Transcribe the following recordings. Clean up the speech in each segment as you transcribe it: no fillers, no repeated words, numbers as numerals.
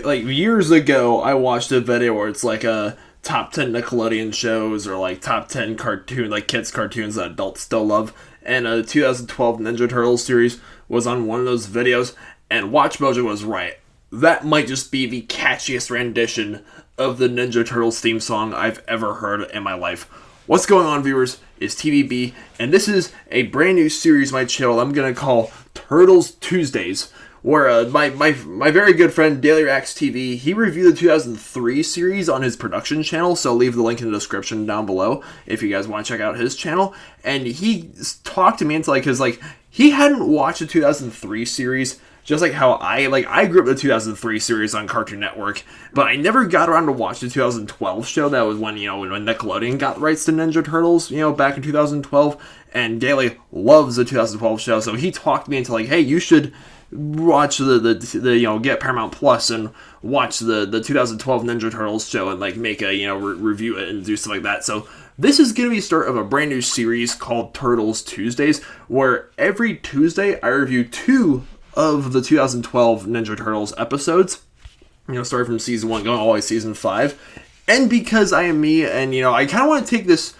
like years ago, I watched a video where it's like a top 10 Nickelodeon shows or like top 10 cartoon, like kids cartoons that adults still love. And a 2012 Ninja Turtles series was on one of those videos, and Watch Mojo was right. That might just be the catchiest rendition of the Ninja Turtles theme song I've ever heard in my life. What's going on, viewers? It's TVB, and this is a brand new series on my channel I'm going to call Turtles Tuesdays, where my very good friend Daily Reacts TV, he reviewed the 2003 series on his production channel, so leave the link in the description down below if you guys want to check out his channel. And he talked to me into because he hadn't watched the 2003 series, just like how I grew up with the 2003 series on Cartoon Network, but I never got around to watch the 2012 show. That was when Nickelodeon got the rights to Ninja Turtles, back in 2012, and Daily loves the 2012 show, so he talked me into hey, you should watch the get Paramount Plus and watch the 2012 Ninja Turtles show and make a review it and do stuff like that. So this is going to be the start of a brand new series called Turtles Tuesdays, where every Tuesday I review 2 of the 2012 Ninja Turtles episodes, starting from season 1 going all the way to season 5. And because I am me, and I kind of want to take this,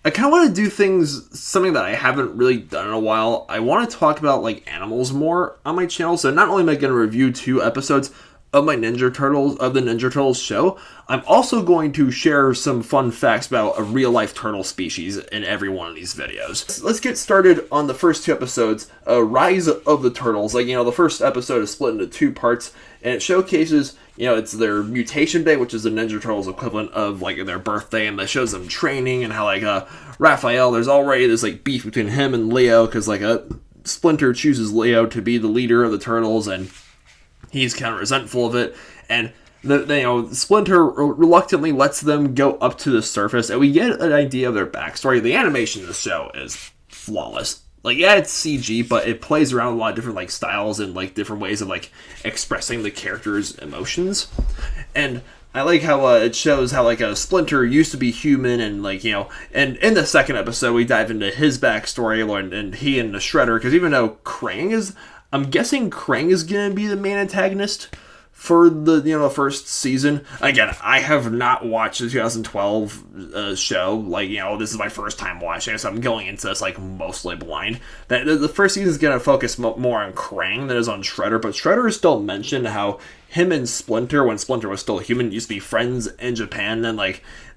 I kind of want to do something that I haven't really done in a while. I want to talk about animals more on my channel. So not only am I going to review 2 episodes of the Ninja Turtles show, I'm also going to share some fun facts about a real-life turtle species in every one of these videos. Let's get started on the first 2 episodes, Rise of the Turtles. The first episode is split into 2 parts, and it showcases, it's their mutation day, which is the Ninja Turtles equivalent of, their birthday, and that shows them training, and how, Raphael, there's already this, beef between him and Leo, because, Splinter chooses Leo to be the leader of the Turtles, and he's kind of resentful of it, and Splinter reluctantly lets them go up to the surface, and we get an idea of their backstory. The animation in the show is flawless. It's CG, but it plays around with a lot of different styles and different ways of expressing the characters' emotions. And I like how it shows how a Splinter used to be human, and and in the second episode we dive into his backstory, and he and the Shredder, because even though I'm guessing Krang is going to be the main antagonist for the first season. Again, I have not watched the 2012 show. This is my first time watching it, so I'm going into this mostly blind. The first season is going to focus more on Krang than is on Shredder, but Shredder is still mentioned how him and Splinter, when Splinter was still human, used to be friends in Japan. Then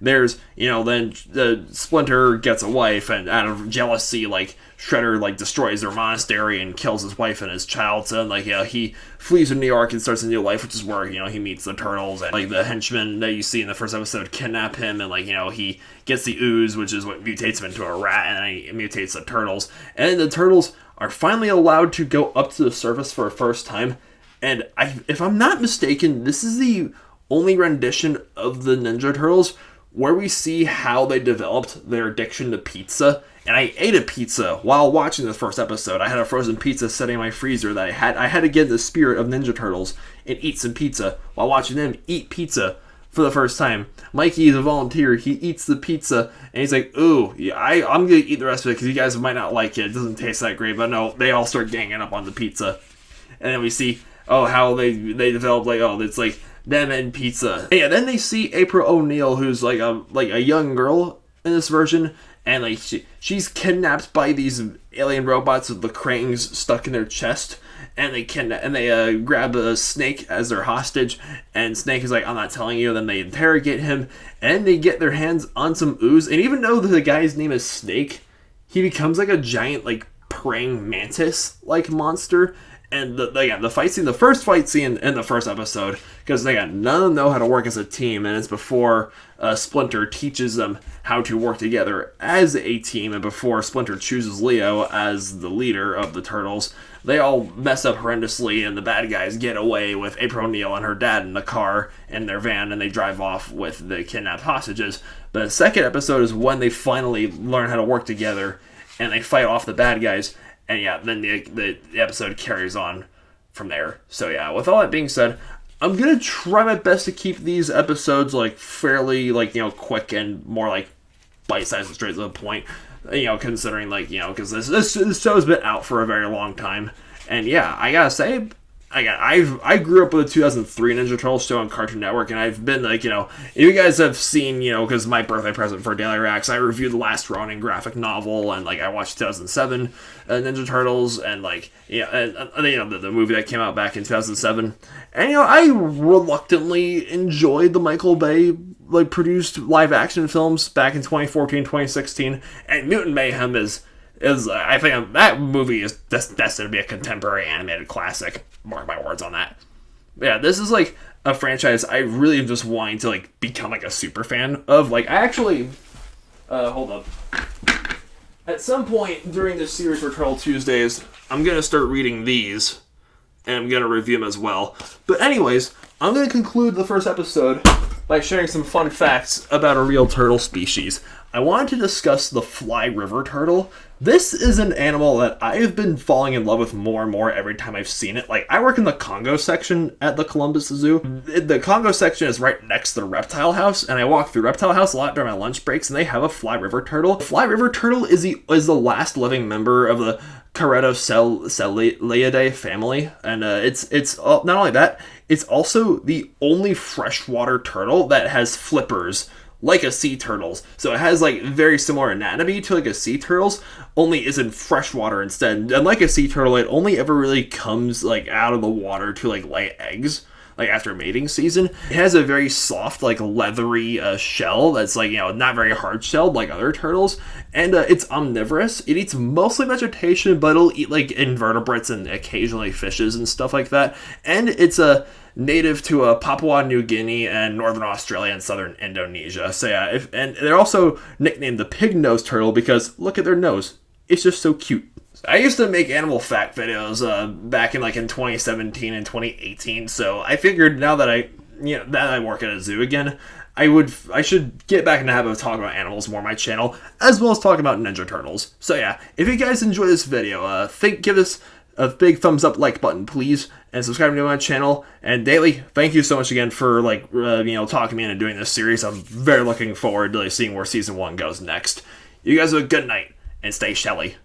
there's then the Splinter gets a wife, and out of jealousy, Shredder destroys their monastery and kills his wife and his child. So he flees to New York and starts a new life, which is where he meets the Turtles, and the henchmen that you see in the first episode kidnap him, and he gets the ooze, which is what mutates him into a rat, and then he mutates the Turtles, and the Turtles are finally allowed to go up to the surface for the first time. And if I'm not mistaken, this is the only rendition of the Ninja Turtles where we see how they developed their addiction to pizza. And I ate a pizza while watching the first episode. I had a frozen pizza sitting in my freezer that I had to get in the spirit of Ninja Turtles and eat some pizza while watching them eat pizza for the first time. Mikey is a volunteer. He eats the pizza, and he's like, ooh, yeah, I'm going to eat the rest of it because you guys might not like it. It doesn't taste that great. But no, they all start ganging up on the pizza. And then we see how they develop it's them and pizza. And yeah, then they see April O'Neil, who's a young girl in this version, and she's kidnapped by these alien robots with the Krangs stuck in their chest, and they grab a Snake as their hostage, and Snake is I'm not telling you. Then they interrogate him, and they get their hands on some ooze, and even though the guy's name is Snake, he becomes a giant praying mantis monster. And the fight scene, the first fight scene in the first episode, because none of them know how to work as a team, and it's before Splinter teaches them how to work together as a team, and before Splinter chooses Leo as the leader of the Turtles. They all mess up horrendously, and the bad guys get away with April O'Neil and her dad in the car in their van, and they drive off with the kidnapped hostages. But the second episode is when they finally learn how to work together, and they fight off the bad guys. And yeah, then the episode carries on from there. So yeah, with all that being said, I'm going to try my best to keep these episodes fairly quick and more bite-sized and straight to the point. Considering because this show's been out for a very long time. And yeah, I gotta say, I grew up with the 2003 Ninja Turtles show on Cartoon Network, and I've been like, if you guys have seen, because my birthday present for Daily Reacts, I reviewed the Last Ronin graphic novel, and like I watched 2007 Ninja Turtles, and like the movie that came out back in 2007, and I reluctantly enjoyed the Michael Bay like produced live action films back in 2014, 2016, and Mutant Mayhem is I think that movie is destined to be a contemporary animated classic. Mark my words on that. Yeah, this is like a franchise I really am just wanting to like become like a super fan of. Like I actually, hold up. At some point during this series for Turtle Tuesdays, I'm gonna start reading these, and I'm gonna review them as well. But anyways, I'm gonna conclude the first episode by sharing some fun facts about a real turtle species. I wanted to discuss the fly river turtle. This is an animal that I have been falling in love with more and more every time I've seen it. Like, I work in the Congo section at the Columbus Zoo. The Congo section is right next to the reptile house, and I walk through reptile house a lot during my lunch breaks, and they have a fly river turtle. The fly river turtle is the last living member of the Caretocelidae family, and it's not only that, it's also the only freshwater turtle that has flippers like a sea turtle's. So it has like very similar anatomy to like a sea turtle's, only is in freshwater instead. And like a sea turtle, it only ever really comes like out of the water to like lay eggs, like after mating season. It has a very soft, like leathery shell that's like, not very hard shelled like other turtles. And it's omnivorous. It eats mostly vegetation, but it'll eat like invertebrates and occasionally fishes and stuff like that. And it's a native to Papua New Guinea and northern Australia and southern Indonesia. So yeah, and they're also nicknamed the pig-nosed turtle because look at their nose. It's just so cute. I used to make animal fact videos back in 2017 and 2018. So I figured now that I work at a zoo again, I should get back in the habit of talking about animals more on my channel, as well as talking about Ninja Turtles. So yeah, if you guys enjoy this video, give this a big thumbs up like button, please, and subscribe to my channel. And Daily, thank you so much again for talking me into doing this series. I'm very looking forward to seeing where season 1 goes next. You guys have a good night and stay shelly.